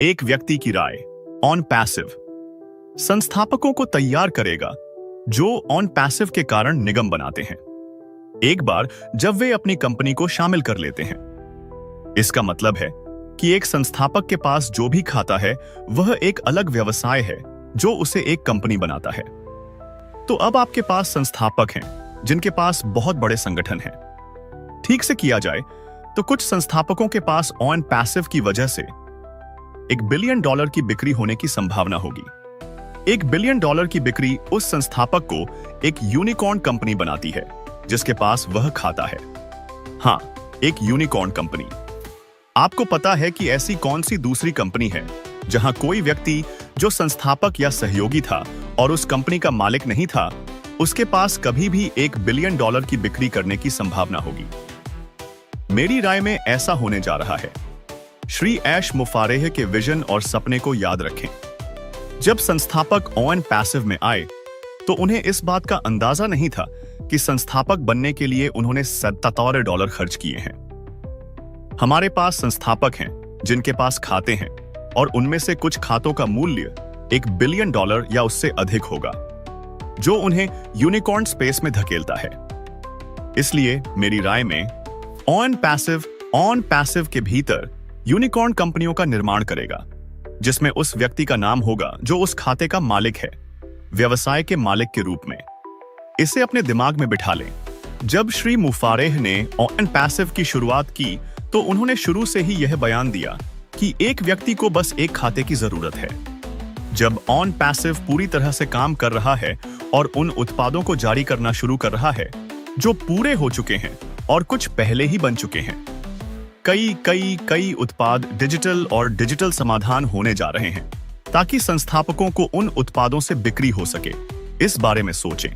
एक व्यक्ति की राय ऑन पैसिव संस्थापकों को तैयार करेगा जो ऑन पैसिव के कारण निगम बनाते हैं एक बार जब वे अपनी कंपनी को शामिल कर लेते हैं। इसका मतलब है कि एक संस्थापक के पास जो भी खाता है वह एक अलग व्यवसाय है जो उसे एक कंपनी बनाता है। तो अब आपके पास संस्थापक हैं जिनके पास बहुत बड़े संगठन हैं। ठीक से किया जाए तो कुछ संस्थापकों के पास ऑन पैसिव की वजह से $1 बिलियन की बिक्री होने की संभावना होगी। $1 बिलियन की बिक्री उस संस्थापक को एक यूनिकॉर्न कंपनी बनाती है जिसके पास वह खाता है। हाँ, एक यूनिकॉर्न कंपनी। आपको पता है कि ऐसी कौन सी दूसरी कंपनी है जहां कोई व्यक्ति जो संस्थापक या सहयोगी था और उस कंपनी का मालिक नहीं था, उसके पास कभी भी $1 बिलियन की बिक्री करने की संभावना होगी। मेरी राय में ऐसा होने जा रहा है। श्री ऐश मुफारेह के विजन और सपने को याद रखें। जब संस्थापक ऑन पैसिव में आए तो उन्हें इस बात का अंदाजा नहीं था कि संस्थापक बनने के लिए उन्होंने $77 खर्च किए हैं। हमारे पास संस्थापक हैं जिनके पास खाते हैं और उनमें से कुछ खातों का मूल्य $1 बिलियन या उससे अधिक होगा, जो उन्हें यूनिकॉर्न स्पेस में धकेलता है। इसलिए मेरी राय में ऑन पैसिव के भीतर यूनिकॉर्न कंपनियों का निर्माण करेगा जिसमें उस व्यक्ति का नाम होगा जो उस खाते का मालिक है, व्यवसाय के मालिक के रूप में। इसे अपने दिमाग में बिठा लें। जब श्री मुफारेह ने ऑन पैसिव की शुरुआत की तो उन्होंने शुरू से ही यह बयान दिया कि एक व्यक्ति को बस एक खाते की जरूरत है। जब ऑन पैसिव पूरी तरह से काम कर रहा है और उन उत्पादों को जारी करना शुरू कर रहा है जो पूरे हो चुके हैं और कुछ पहले ही बन चुके हैं, कई उत्पाद डिजिटल समाधान होने जा रहे हैं ताकि संस्थापकों को उन उत्पादों से बिक्री हो सके। इस बारे में सोचें।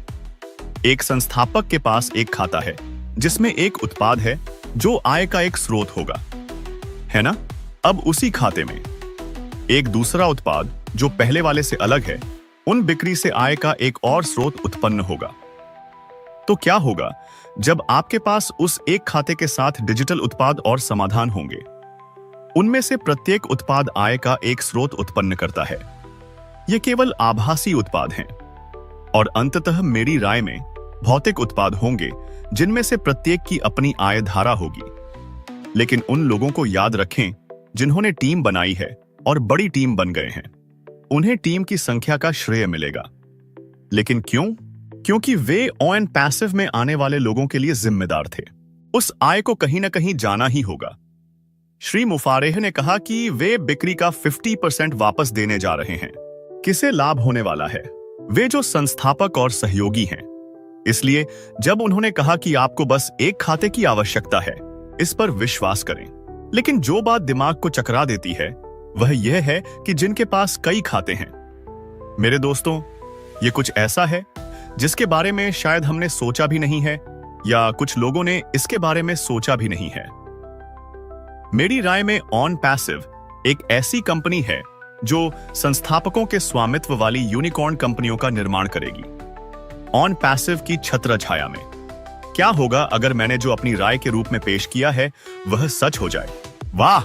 एक संस्थापक के पास एक खाता है जिसमें एक उत्पाद है जो आय का एक स्रोत होगा, है ना? अब उसी खाते में एक दूसरा उत्पाद जो पहले वाले से अलग है, उन बिक्री से आय का एक और स्रोत उत्पन्न होगा। तो क्या होगा जब आपके पास उस एक खाते के साथ डिजिटल उत्पाद और समाधान होंगे? उनमें से प्रत्येक उत्पाद आय का एक स्रोत उत्पन्न करता है। ये केवल आभासी उत्पाद हैं और अंततः मेरी राय में भौतिक उत्पाद होंगे जिनमें से प्रत्येक की अपनी आय धारा होगी। लेकिन उन लोगों को याद रखें जिन्होंने टीम बनाई है और बड़ी टीम बन गए हैं, उन्हें टीम की संख्या का श्रेय मिलेगा। लेकिन क्यों? क्योंकि वे ऑन पैसिव में आने वाले लोगों के लिए जिम्मेदार थे। उस आय को कहीं ना कहीं जाना ही होगा। श्री मुफारेह ने कहा कि वे बिक्री का 50% वापस देने जा रहे हैं। किसे लाभ होने वाला है? वे जो संस्थापक और सहयोगी हैं। इसलिए जब उन्होंने कहा कि आपको बस एक खाते की आवश्यकता है, इस पर विश्वास करें। लेकिन जो बात दिमाग को चकरा देती है वह यह है कि जिनके पास कई खाते हैं। मेरे दोस्तों, ये कुछ ऐसा है जिसके बारे में शायद हमने सोचा भी नहीं है या कुछ लोगों ने इसके बारे में सोचा भी नहीं है। मेरी राय में ऑन पैसिव एक ऐसी कंपनी है जो संस्थापकों के स्वामित्व वाली यूनिकॉर्न कंपनियों का निर्माण करेगी। ऑन पैसिव की छत्र छाया में क्या होगा अगर मैंने जो अपनी राय के रूप में पेश किया है वह सच हो जाए? वाह!